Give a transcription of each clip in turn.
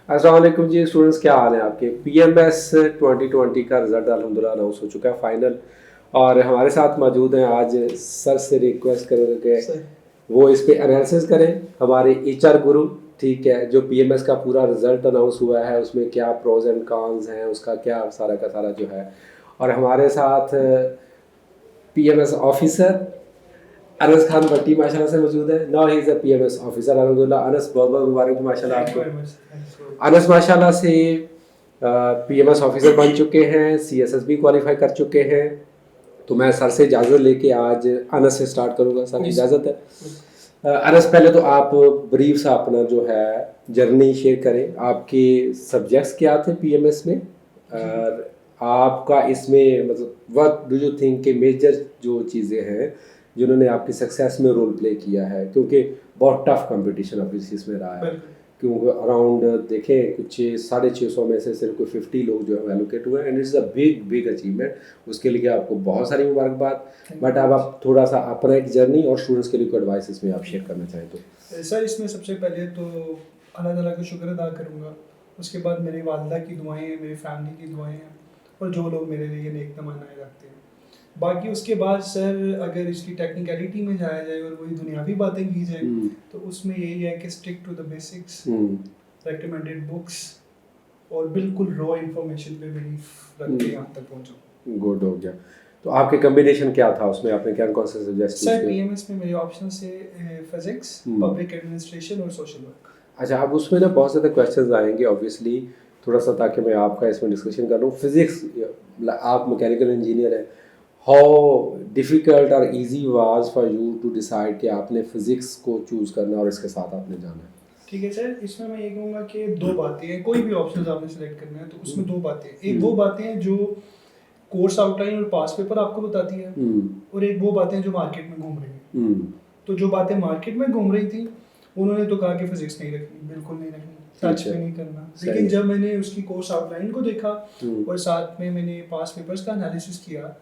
अस्सलाम वालेकुम जी स्टूडेंट्स, क्या हाल है आपके। पीएमएस 2020 का रिजल्ट अल्हम्दुलिल्लाह अनाउंस हो चुका है फाइनल। और हमारे साथ मौजूद हैं, आज सर से रिक्वेस्ट करेंगे कि वो इस पे एनालिसिस करें। हमारे एचआर गुरु, ठीक है, जो पीएमएस का पूरा रिजल्ट अनाउंस हुआ है उसमें क्या प्रोज एंड कॉन्स हैं, उसका क्या सारा का सारा जो है। और हमारे साथ पीएमएस ऑफिसर अनस खान भट्टी माशाल्लाह से मौजूद है। Now he is a PMS officer अल्हम्दुलिल्लाह। अनस, बहुत बहुत मुबारक माशाल्लाह आपको। अनस माशाल्लाह से पीएमएस ऑफिसर बन चुके हैं, सीएसएस भी क्वालिफाई कर चुके हैं। तो मैं सर से इजाज़त लेके आज अनस से स्टार्ट करूँगा। सर इजाज़त है। अनस, पहले तो आप ब्रीफ सा अपना जो है जर्नी शेयर करें। आपके सब्जेक्ट्स क्या थे पीएमएस में, और आपका इसमें मतलब व्हाट डू यू थिंक के मेजर जो चीज़ें हैं जिन्होंने आपकी सक्सेस में रोल प्ले किया है, क्योंकि बहुत टफ कंपटीशन अब इस इसमें रहा है। क्योंकि अराउंड देखें कुछ 650 में से सिर्फ कोई 50 लोग जो है एलोकेट हुए हैं, and it's a big big achievement. उसके लिए आपको बहुत सारी मुबारकबाद। बट अब आप थोड़ा सा अपना एक जर्नी और स्टूडेंट्स के लिए कोई एडवाइस इसमें आप शेयर करना चाहें तो। सर, इसमें सबसे पहले तो अल्लाह ताला का शुक्र अदा करूँगा। उसके बाद मेरी वालदा की दुआएं हैं, मेरी फैमिली की दुआएं हैं, और जो लोग मेरे लिए नेक तमन्नाएं रखते हैं। बाकी उसके बाद सर, अगर इसकी टेक्निकलिटी में जाया जाए और वही दुनियावी बातें की जाए तो उसमें यही है कि stick to the basics, recommended books, और बिल्कुल रॉ इंफॉर्मेशन पे बिलीफ रख के यहाँ तक पहुँचो। गुड हो गया। तो आपके कॉम्बिनेशन क्या था उसमें, आपने क्या कौन से सब्जेक्ट्स सर पीएमएस में मेरे ऑप्शन से फिजिक्स, पब्लिक एडमिनिस्ट्रेशन और सोशल वर्क। अच्छा, अब उसमें ना बहुत ज़्यादा क्वेश्चंस आएंगे ऑब्वियसली, थोड़ा सा ताकि मैं आपका इसमें डिस्कशन कर लूँ। फिजिक्स, आप मैकेनिकल इंजीनियर हैं, हाउ डिफ़िकल्ट और easy was for you to decide कि आपने फिजिक्स को चूज़ करना और इसके साथ आपने जाना है। ठीक है सर, इसमें मैं ये कहूँगा कि दो बातें हैं। कोई भी ऑप्शन आपने सेलेक्ट करना है तो उसमें दो बातें हैं। एक वो बातें हैं जो कोर्स आउटलाइन और पास पेपर आपको बताती है, और एक वो बातें जो मार्केट में घूम रही हैं। तो जो बातें मार्केट में घूम रही थी उन्होंने तो कहा कि फिजिक्स नहीं रखनी, बिल्कुल नहीं रखनी, टच भी नहीं करना। लेकिन जब मैंने उसकी कोर्स आउटलाइन को देखा और साथ में मैंने पास पेपर्स का एनालिसिस किया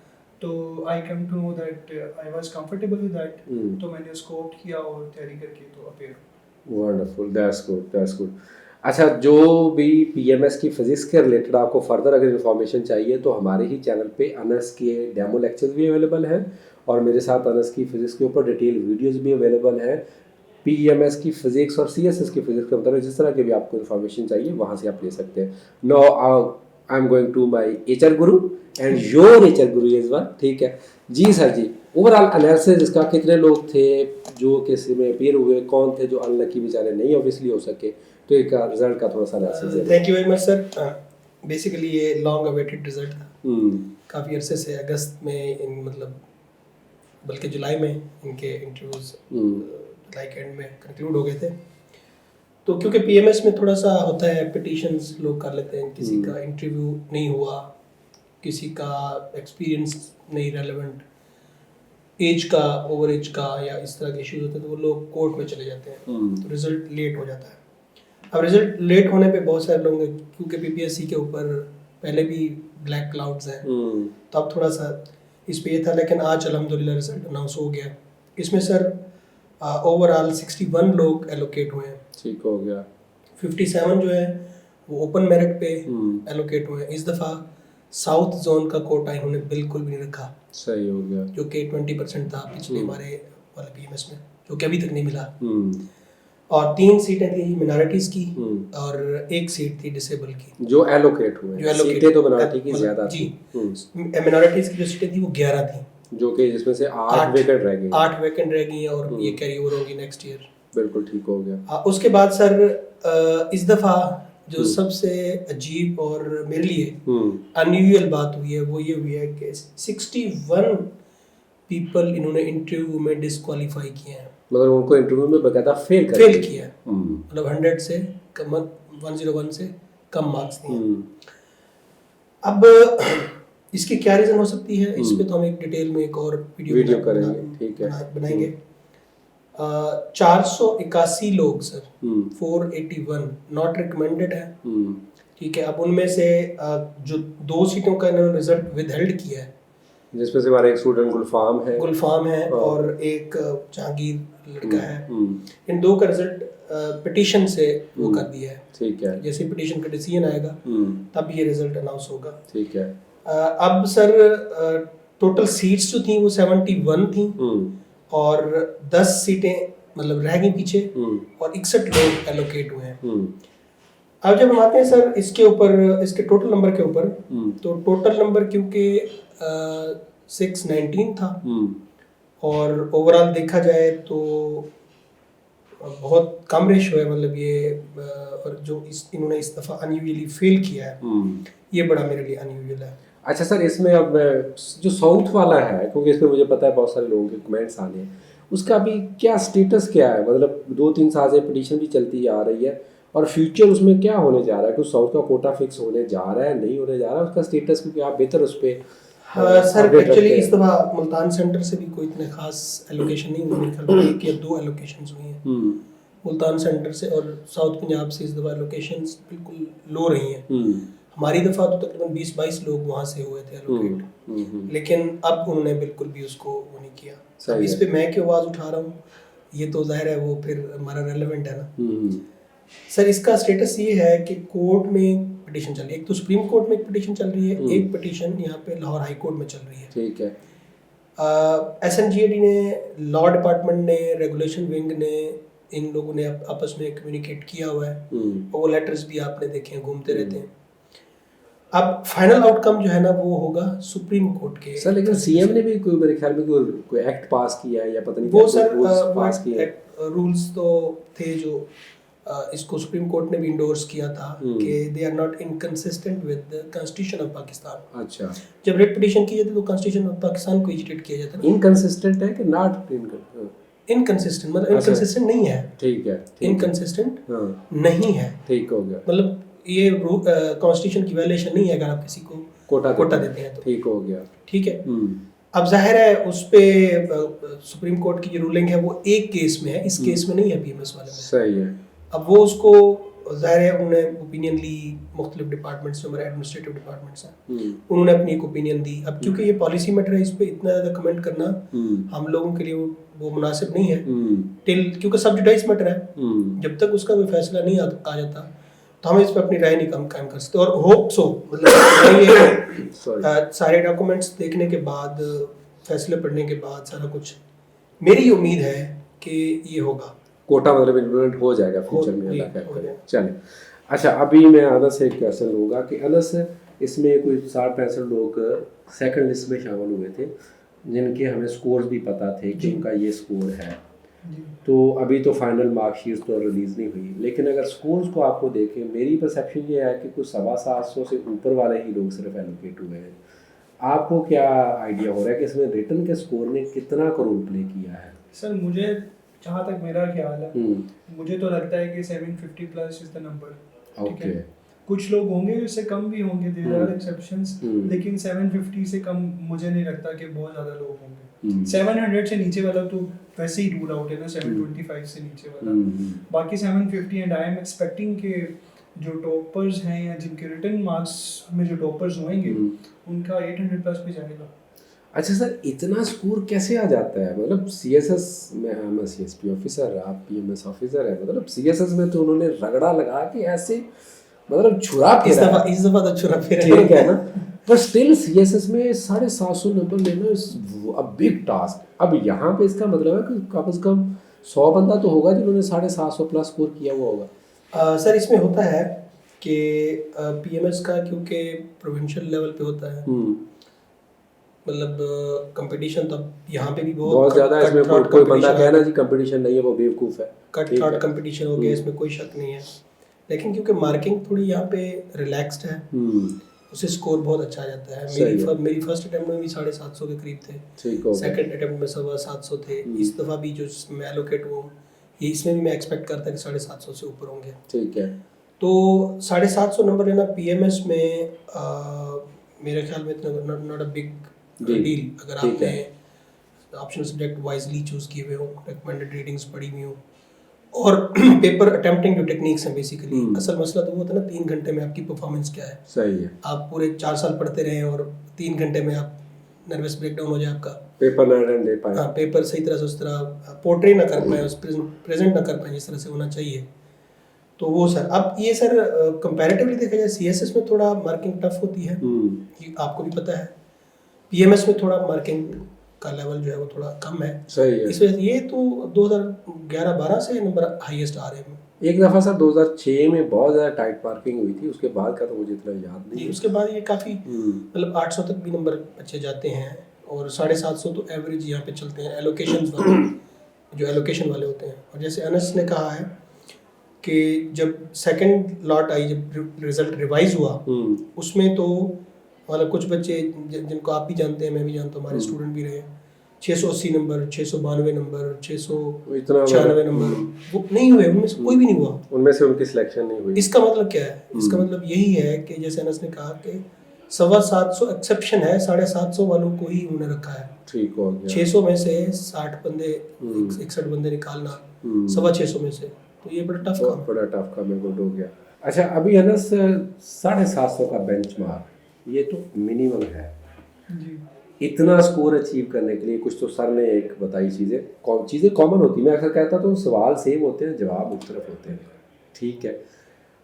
तो I come to know that I was comfortable with that. तो मैंने उसको ऑप्ट किया और तैयारी करके तो appear. Wonderful, that's good, that's good. अच्छा, जो भी पीएमएस की फिजिक्स के रिलेटेड आपको फर्दर अगर इन्फॉर्मेशन चाहिए तो हमारे ही चैनल पे अनस के डेमो लेक्चर्स भी अवेलेबल हैं, और मेरे साथ अनस की फिजिक्स के ऊपर डिटेल वीडियोस भी अवेलेबल हैं। पीएमएस की फिजिक्स और सीएसएस की फिजिक्स के मतलब जिस तरह की भी आपको इन्फॉर्मेशन चाहिए वहाँ से आप ले सकते हैं। No, I am going to my HR guru and your HR guru is one, ठीक है जी। सर जी, ओवरऑल एनालिसिस इसका, कितने लोग थे जो किसी में अपीयर हुए, कौन थे जो अनलकी बेचारे नहीं ऑब्वियसली हो सके, तो एक रिजल्ट का थोड़ा सा एनालिसिस है। Thank you very much sir. Basically ये लॉन्ग अवेटेड रिजल्ट था, काफ़ी अरसे से, अगस्त में इन मतलब बल्कि जुलाई में इनके इंटरव्यूज लाइक एंड में कंक्लूड हो गए थे। तो क्योंकि पीएमएस में थोड़ा सा होता है, पिटिशंस लोग कर लेते हैं, किसी का इंटरव्यू नहीं हुआ, किसी का एक्सपीरियंस नहीं रेलेवेंट, एज का, ओवर एज का, या इस तरह के इश्यूज होते हैं, तो वो लोग कोर्ट में चले जाते हैं, तो रिजल्ट लेट हो जाता है। अब रिजल्ट लेट होने पे बहुत सारे लोग, क्योंकि पीपीएससी के ऊपर पहले भी ब्लैक क्लाउड्स हैं, तो अब थोड़ा सा इस पे ये था। लेकिन आज अल्हम्दुलिल्लाह रिजल्ट अनाउंस हो गया। इसमें सर ओवरऑल 61 लोग एलोकेट हुए हैं। ठीक हो गया। 57 जो है वो ओपन मेरिट पे एलोकेट हुए हैं। इस दफ़ा साउथ जोन का कोटा इन्होंने बिल्कुल भी नहीं रखा। सही हो गया। जो कि 20% था पिछले हमारे वाले पीएमएस में, जो कि अभी तक नहीं मिला। और 3 सीटें थी मिनॉरिटीज की और 1 सीट थी डिसेबल की जो एलोकेट हुए। सीटें तो मिनॉरिटी की ज्यादा जी। मिनॉरिटीज की जो सीटें थी वो 11 थी, जो कि जिसमें से 8 वैकेंट रह गई। 8 वैकेंट रह गई और ये कैरी ओवर होगी नेक्स्ट ईयर। बिल्कुल ठीक हो गया। उसके बाद सर इस दफ़ा जो सबसे अजीब और मेरे लिए अनयूजुअल बात हुई है वो ये हुई है कि 61 पीपल इन्होंने इंटरव्यू में डिस्क्वालीफाई किए हैं। मतलब उनको इंटरव्यू में बकायदा फेल किया, मतलब 100 से कम, 101 से कम मार्क्स दिए। अब इसकी क्या रीज़न हो सकती है, इस पे तो हम एक डिटेल में एक और वीडियो करेंगे, ठीक है, बनाएंगे। 481 लोग सर, 481 नॉट रिकमेंडेड है, ठीक है। अब उनमें से जो 2 सीटों का इन्होंने रिजल्ट विदहेल्ड किया है, जिसमें से हमारा एक स्टूडेंट गुलफाम है और एक जहांगीर लड़का है। इन दो का रिजल्ट पिटीशन से वो कर दिया है। ठीक है। जैसे पिटीशन का डिसीजन आएगा तब ये रिजल्ट अनाउंस होगा। ठीक है। अब सर टोटल सीट्स जो थी वो 71 थी और 10 सीटें मतलब रह गई पीछे और 61 लोग एलोकेट हुए हैं। अब जब हम आते हैं सर इसके ऊपर, इसके टोटल नंबर के ऊपर, तो टोटल नंबर क्योंकि 619 था और ओवरऑल देखा जाए तो बहुत कम रेशो है, मतलब ये और जो इन्होंने इस दफ़ा अनयूजुअली फेल किया है ये बड़ा मेरे लिए अनयूजुअल है। अच्छा सर, इसमें अब जो साउथ वाला है, क्योंकि इसमें मुझे पता है बहुत सारे लोगों के कमेंट्स आने हैं, उसका अभी क्या स्टेटस क्या है? मतलब 2-3 साल से पिटीशन भी चलती आ रही है और फ्यूचर उसमें क्या होने जा रहा है? कुछ साउथ का कोटा फिक्स होने जा रहा है, नहीं होने जा रहा है उसका स्टेटस? क्योंकि आप बेहतर उस पर सर एक्चुअली इस दफ़ा मुल्तान सेंटर से भी कोई इतने खास एलोकेशन नहीं हुई, मेरे ख्याल में 1 या 2 एलोकेशंस हुई हैं मुल्तान सेंटर से, और साउथ पंजाब से इस दफ़ा एलोकेशंस बिल्कुल लो रही हैं। हमारी दफ़ा तो तकरीबन 20-22 लोग वहाँ से हुए थे एलोकेट, लेकिन अब उन्होंने बिल्कुल भी उसको वो नहीं किया। अब इस पे मैं क्यों आवाज़ उठा रहा हूँ, ये तो ज़ाहिर है वो फिर हमारा रेलेवेंट है ना। सर इसका स्टेटस ये है कि कोर्ट में पिटीशन चल रही है, एक तो सुप्रीम कोर्ट में एक पिटीशन चल रही है, एक पिटीशन यहाँ पे लाहौर हाई कोर्ट में चल रही है। ठीक है। SNGAD ने, लॉ डिपार्टमेंट ने, रेगुलेशन विंग ने, इन लोगों ने आपस में कम्युनिकेट किया हुआ है और वो लेटर्स भी आपने देखे हैं, घूमते रहते हैं। अब फाइनल आउटकम जो है ना वो होगा सुप्रीम कोर्ट के। सर लेकिन सीएम ने भी कोई, मेरे ख्याल में कोई एक्ट पास किया है या पता नहीं वो सर पास किए रूल्स तो थे जो इसको सुप्रीम कोर्ट ने भी इंडोर्स किया था कि they are not inconsistent with the constitution of Pakistan. अच्छा। जब रेट पिटीशन की जाती तो कॉन्स्टिट्यूशन ऑफ पाकिस्तान को एजिटेट किया जाता है। इनकंसिस्टेंट है कि नॉट इनकंसिस्टेंट, मतलब इनकंसिस्टेंट नहीं है। ठीक है। इनकंसिस्टेंट नहीं है। ठीक हो गया। मतलब ये कॉन्स्टिट्यूशन की वायलेशन नहीं है अगर आप किसी को कोटा देते हैं तो। ठीक हो गया। ठीक है। अब जाहिर है उस पे सुप्रीम कोर्ट की जो रूलिंग है वो एक केस में है, इस केस में नहीं है PMS वाले में। सही है। अब वो उसको जाहिर है उन्होंने ओपिनियन ली, मुख्तलिफ डिपार्टमेंट्स जो हमारे एडमिनिस्ट्रेटिव डिपार्टमेंट्स हैं उन्होंने अपनी एक ओपिनियन दी। अब क्योंकि ये पॉलिसी मैटर है, इस पे इतना ज़्यादा कमेंट करना हम लोगों के लिए वो मुनासिब नहीं है टिल, क्योंकि सब्जुडाइज मैटर है, जब तक उसका कोई फैसला नहीं आ जाता तो हम इस पर अपनी राय नहीं कायम कर सकते। और होप सो मतलब ये सारे डॉक्यूमेंट्स देखने के बाद, फैसले पढ़ने के बाद, सारा कुछ मेरी उम्मीद है कि ये होगा, कोटा मतलब इम्प्लीमेंट हो जाएगा फ्यूचर में, अल्लाह खैर करे। चलें, अच्छा अभी मैं अनस से एक क्वेश्चन लूँगा कि अनस इसमें कोई 60-65 लोग सेकंड लिस्ट में शामिल हुए थे जिनके हमें स्कोर्स भी पता थे कि उनका ये स्कोर है, तो अभी तो फाइनल मार्कशीट तो रिलीज़ नहीं हुई, लेकिन अगर स्कोर्स को आपको देखें, मेरी परसेप्शन ये है कि कुछ 750 से ऊपर वाले ही लोग सिर्फ एलोकेट हुए हैं। आपको क्या आइडिया हो रहा है कि इसमें रिटर्न के स्कोर ने कितना का रोल प्ले किया है? सर मुझे जहाँ तक मेरा ख्याल है, मुझे तो लगता है कि 750 प्लस इज द नंबर। ठीक है, कुछ लोग होंगे इससे कम भी होंगे, देयर आर एक्सेप्शंस, लेकिन 750 से कम मुझे नहीं लगता कि बहुत ज़्यादा लोग होंगे। 700 से नीचे वाला तो वैसे ही रूल आउट है ना, 725 से नीचे वाला। बाकी 750 एंड आई एम एक्सपेक्टिंग कि जो टॉपर्स हैं या जिनके रिटर्न मार्क्स में जो टॉपर्स होंगे उनका 800 प्लस भी जाएगा। अच्छा सर, इतना स्कोर कैसे आ जाता है? मतलब CSS में मैं CSP ऑफिसर, आप PMS ऑफिसर है, मतलब CSS में तो उन्होंने रगड़ा लगा के ऐसे मतलब छुरा फिरा, इस दफा तो छुरा फिरा, ठीक है ना, पर स्टिल CSS में 750 नंबर लेना इज अ बिग टास्क। अब यहाँ पे इसका मतलब है कि कम से कम 100 बंदा तो होगा जिन्होंने 750 प्लस स्कोर किया हुआ होगा। सर इसमें होता है कि PMS का क्योंकि प्रोविंशियल लेवल पे होता है, मतलब कंपटीशन तो यहाँ पे भी बहुत ज़्यादा है। इसमें कोई बंदा कहना जी कंपटीशन नहीं है वो बेवकूफ़ है, कट थ्रॉट कंपटीशन हो गया, इसमें कोई शक नहीं है। लेकिन क्योंकि मार्किंग थोड़ी यहाँ पे रिलैक्स्ड है, उससे स्कोर बहुत अच्छा आ जाता है। मेरी फर्स्ट अटेम्प्ट में भी 750 के करीब थे, सेकंड अटेम्प्ट में 750 थे, इस दफ़ा भी जो मैं एलोकेट हुआ ये इसमें भी मैं एक्सपेक्ट करता कि 750 से ऊपर होंगे। ठीक है, तो 750 नंबर लेना PMS में मेरे ख्याल में इतना नॉट अ बिग डील, अगर आपने ऑप्शनल सब्जेक्ट वाइजली चूज किए हुए हो, रिकमेंडेड रीडिंग्स पढ़ी हुई हो और पेपर अटेम्प्टिंग जो टेक्निक्स हैं बेसिकली। असल मसला तो वो होता है ना 3 घंटे में आपकी परफॉर्मेंस क्या है। सही है, आप पूरे 4 साल पढ़ते रहे और 3 घंटे में आप नर्वस ब्रेकडाउन हो जाए आपका, पेपर ना रन दे पाए। हाँ पेपर सही तरह से उस तरह पोर्ट्रे ना कर पाए, उस प्रेजेंट ना कर पाए जिस तरह से होना चाहिए। तो वो सर, अब ये सर कंपैरेटिवली देखा जाए CSS में थोड़ा मार्किंग टफ होती है, ये आपको भी पता है। PMS में थोड़ा मार्किंग का लेवल जो है वो थोड़ा कम है। सही है। इस वजह से ये तो 2011-12 से नंबर हाईएस्ट आ रहे हैं। एक दफ़ा सर 2006 में बहुत ज़्यादा टाइट मार्किंग हुई थी, उसके बाद का तो मुझे इतना याद नहीं जी, है। उसके बाद ये काफ़ी मतलब 800 तक भी नंबर बच्चे जाते हैं, और 750 तो एवरेज यहाँ पे चलते हैं एलोकेशन वाले, जो एलोकेशन वाले होते हैं। और जैसे अनस ने कहा है कि जब सेकंड लॉट आई, जब रिजल्ट रिवाइज हुआ, उसमें तो मतलब कुछ बच्चे जिनको आप भी जानते हैं, मैं भी जानता हूँ, हमारे स्टूडेंट भी रहे, 680 नंबर, 692 नंबर, 696 नंबर, वो नहीं हुए, उनमें से कोई भी नहीं हुआ। उनमें से उनकी सिलेक्शन नहीं हुई। इसका मतलब क्या है? इसका मतलब यही है कि जैसे अनस ने कहा कि 750 एक्सेप्शन है, 750 वालों को ही उन्होंने रखा है। ठीक हो गया। 600 में से 60 बंदे, 61 बंदे निकालना 650 में से, तो ये बड़ा टफ काम है। बड़ा टफ काम है, गुड हो गया। अच्छा, अभी अनस 750 का बेंचमार्क, ये तो मिनिमम है जी। इतना स्कोर अचीव करने के लिए। कुछ तो सर ने एक बताई चीज़ें कॉमन होती है। मैं अक्सर कहता तो सवाल सेम होते हैं, जवाब मुख्तलिफ होते हैं। ठीक है,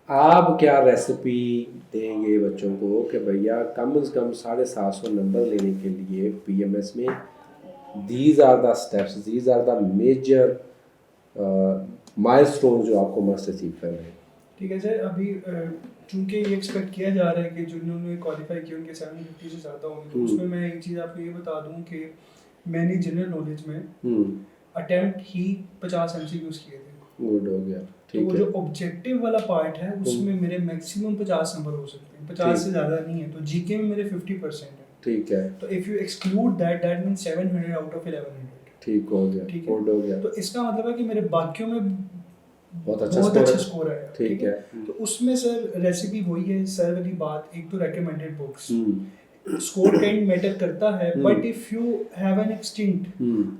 आप क्या रेसिपी देंगे बच्चों को कि भैया कम से कम 750 नंबर लेने के लिए PMS में these are the steps, these are the major milestone जो आपको मस्ट अचीव करने हैं। ठीक है सर, अभी चूंकि ये एक्सपेक्ट किया जा रहा है कि जिन्होंने क्वालिफाई किया उनके 750 से ज़्यादा होंगे, तो उसमें मैं एक चीज़ आपको ये बता दूं कि मैंने जनरल नॉलेज में अटेम्प्ट ही 50 MCQs किए थे। गुड हो गया। तो वो जो ऑब्जेक्टिव वाला पार्ट है उसमें मेरे मैक्सिमम 50 नंबर हो सकते हैं, 50 से ज़्यादा नहीं है। तो GK में मेरे 50% है। ठीक है। तो if you exclude that means 700 out of 1100। ठीक हो गया। ठीक गुड हो गया। तो इसका मतलब है कि मेरे बाकियों में बहुत अच्छा स्कोर है। ठीक है। तो उसमें सर रेसिपी वही है सर वाली बात, एक तो recommended books, score kind matter करता है, but if you have an instinct,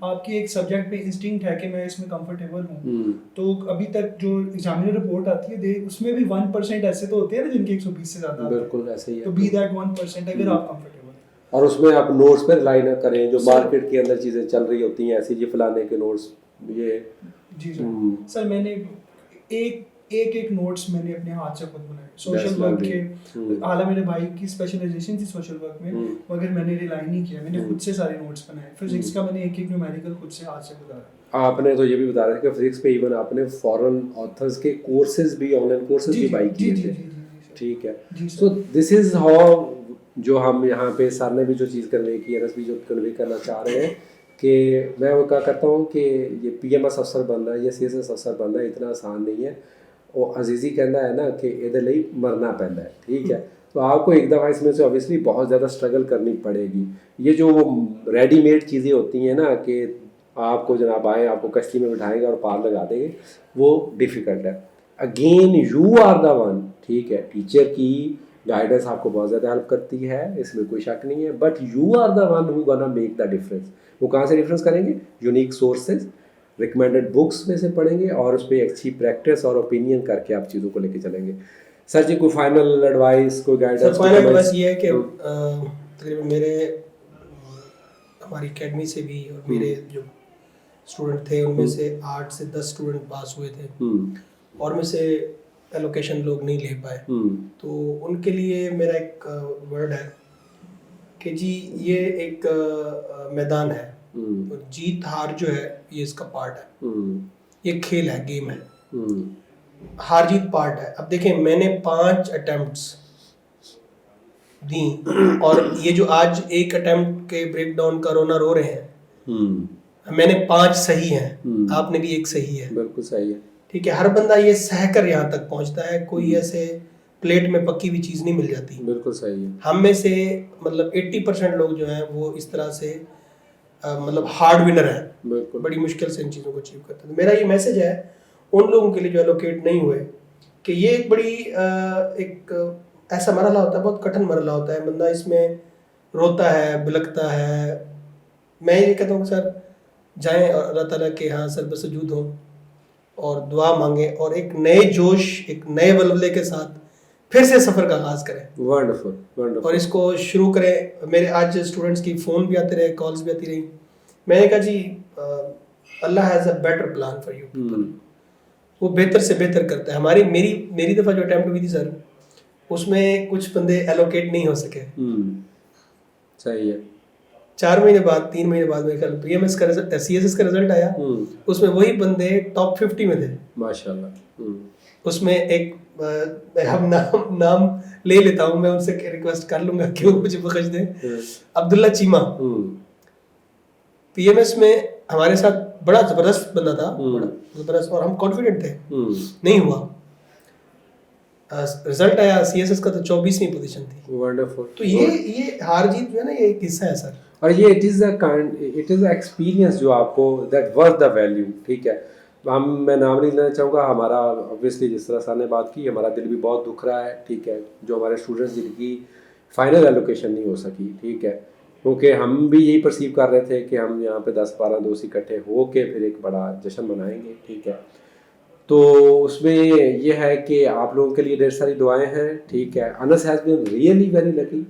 आपकी एक सब्जेक्ट में इंस्टिंक्ट है कि मैं इसमें कंफर्टेबल हूँ, तो अभी तक जो एग्जामिनर रिपोर्ट आती है उसमें भी 1% ऐसे तो होते हैं ना जिनके 120 से ज्यादा। बिल्कुल ऐसे ही है। तो बी दैट 1% अगर आप कंफर्टेबल हैं, और उसमें आप नोट्स पे रिलाई ना करें जो मार्केट के अंदर चीजें चल रही होती हैं, ऐसी जी फलाने के नोट्स ये। जी सर मैंने एक नोट्स मैंने अपने हाथ से खुद बनाए सोशल वर्क के। हालांकि मेरे भाई की स्पेशलाइजेशन थी सोशल वर्क में, मगर मैंने रिलाई नहीं किया, मैंने खुद से सारे नोट्स बनाए। फिजिक्स का मैंने एक न्यूमेरिकल खुद से हाथ से गुजारा। आपने तो ये भी बताया कि फिजिक्स पे इवन आपने फॉरेन ऑथर्स के कोर्सेज भी, ऑनलाइन कोर्सेज भी बाई किए थे। ठीक है। सो दिस इज हाउ जो हम यहाँ पे सर ने भी जो चीज़ कन्वे की, अनस भी जो कन्वे करना चाह रहे हैं कि मैं वो क्या करता हूँ कि ये PMS अफसर बनना या CSS अफसर बनना इतना आसान नहीं है। वो अजीज़ी कहना है ना कि इहदे लिए मरना पैंदा है। ठीक है। तो आपको एक दफ़ा इसमें से ऑब्वियसली बहुत ज़्यादा स्ट्रगल करनी पड़ेगी। ये जो वो रेडीमेड चीज़ें होती हैं ना कि आपको जनाब आए आपको कश्ती में बिठाएंगे और पार लगा देंगे, वो डिफ़िकल्ट है। Again you are the one. ठीक है, टीचर की गाइडेंस आपको बहुत ज़्यादा हेल्प करती है, इसमें कोई शक नहीं है, but you are the one who gonna make the difference. वो कहाँ से डिफरेंस करेंगे? यूनिक सोर्सेज, रिकमेंडेड बुक्स में से पढ़ेंगे और उस पर अच्छी प्रैक्टिस और ओपिनियन करके आप चीज़ों को लेके चलेंगे। सर जी कोई फाइनल एडवाइस, कोई गाइडेंस? फाइनल एडवाइस ये है कि तकरीबन मेरे हमारी एकेडमी से भी और मेरे जो स्टूडेंट थे उनमें से 8 से 10 स्टूडेंट पास हुए थे और में से एलोकेशन लोग नहीं ले पाए। तो उनके लिए मेरा एक वर्ड है कि जी ये एक मैदान है और जीत हार जो है ये इसका पार्ट है, ये खेल है, गेम है, हार जीत पार्ट है। अब देखें मैंने 5 अटेम्प्ट्स दी और ये जो आज एक अटेम्प्ट के ब्रेकडाउन का रोना रो रहे हैं, मैंने 5 सही हैं, आपने भी एक सही है। बिल्कुल सही है। ठीक है, हर बंदा ये सह कर यहाँ तक पहुँचता है, कोई ऐसे प्लेट में पकी हुई चीज़ नहीं मिल जाती। बिल्कुल सही है। हम में से मतलब 80% लोग जो हैं वो इस तरह से मतलब हार्ड विनर हैं, बिल्कुल बड़ी मुश्किल से इन चीज़ों को अचीव करते हैं। तो मेरा ये मैसेज है उन लोगों के लिए जो एलोकेट नहीं हुए कि ये एक बड़ी एक ऐसा मरहला होता है, बहुत कठिन मरहला होता है, बंदा इसमें रोता है, बिलखता है। मैं ये कहता हूँ सर जाएँ अल्लाह ताला के यहाँ सर बसजूद हों और दुआ मांगें और एक नए जोश, एक नए वल्वले के साथ फिर से सफ़र का आगाज़ करें वंडरफुल और वंडरफुल। इसको शुरू करें। मेरे आज स्टूडेंट्स की फ़ोन भी आते रहे, कॉल्स भी आती रही। मैंने कहा जी Allah has a better plan for you people, वो बेहतर से बेहतर करता है। हमारी मेरी दफ़ा जो अटैम्प्ट हुई थी सर, उसमें कुछ बंदे एलोकेट नहीं हो सके। सही है। 4 महीने बाद 3 महीने बाद मेरे ख्याल PMS का रिजल्ट CSS का रिजल्ट आया, उसमें वही बंदे टॉप 50 में थे माशाल्लाह। उसमें। एक हम नाम ले लेता हूँ, मैं उनसे रिक्वेस्ट कर लूंगा कि वो मुझे बख्श दें। अब्दुल्ला चीमा PMS में हमारे साथ बड़ा जबरदस्त बंदा था, बड़ा जबरदस्त, और हम कॉन्फिडेंट थे। नहीं हुआ, रिजल्ट आया CSS का तो 24वीं पोजीशन थी। वंडरफुल। तो ये हार जीत जो है ना, ये एक हिस्सा है सर। और ये इट इज़ एक्सपीरियंस जो आपको दैट वर्थ द वैल्यू। ठीक है, मैं नाम नहीं लेना चाहूँगा, हमारा ऑब्वियसली जिस तरह सर ने बात की, हमारा दिल भी बहुत दुख रहा है। ठीक है, जो हमारे स्टूडेंट्स जिनकी फाइनल एलोकेशन नहीं हो सकी। ठीक है, क्योंकि हम भी यही परसीव कर रहे थे कि हम यहाँ पे 10-12 दोस्त इकट्ठे हो के फिर एक बड़ा जश्न मनाएंगे। ठीक है, तो उसमें ये है कि आप लोगों के लिए ढेर सारी दुआएं हैं। ठीक है, Anas has been really very lucky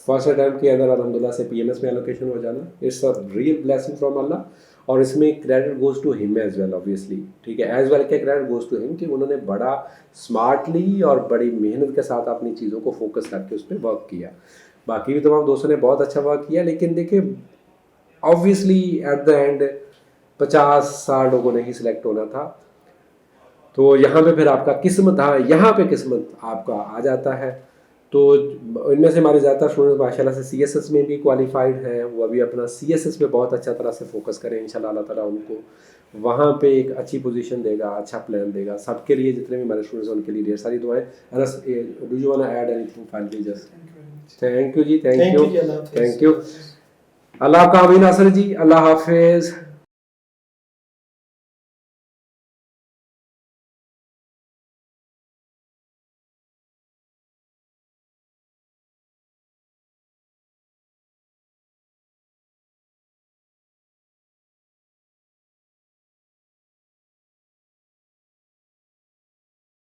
first attempt के अंदर अल्हम्दुलिल्लाह से PMS में एलोकेशन हो जाना। It's a real blessing from Allah, और इसमें credit goes to him as well obviously. ठीक है, एज वेल क्या क्रेडिट गोज टू हिम कि उन्होंने बड़ा स्मार्टली और बड़ी मेहनत के साथ अपनी चीज़ों को फोकस करके उस पर वर्क किया। बाकी भी तमाम दोस्तों ने बहुत अच्छा वर्क किया, लेकिन देखिए ऑब्वियसली एट द एंड 50-60 लोगों ने ही सिलेक्ट होना था। तो यहाँ पे फिर आपका किस्मत, हाँ यहाँ पे किस्मत आपका आ जाता है। तो इनमें से हमारे ज़्यादातर स्टूडेंट्स माशाल्लाह से CSS में भी क्वालिफाइड हैं। वो अभी अपना CSS पे बहुत अच्छा तरह से फोकस करें, इंशाल्लाह अल्लाह ताला उनको वहाँ पे एक अच्छी पोजीशन देगा, अच्छा प्लान देगा सबके लिए। जितने भी हमारे स्टूडेंट्स हैं उनके लिए ढेर सारी दुआएं। Anas, do you want to add anything finally? Just thank you ji, thank you, thank you. Allah का आमीन। नासिर जी, अल्लाह हाफिज़।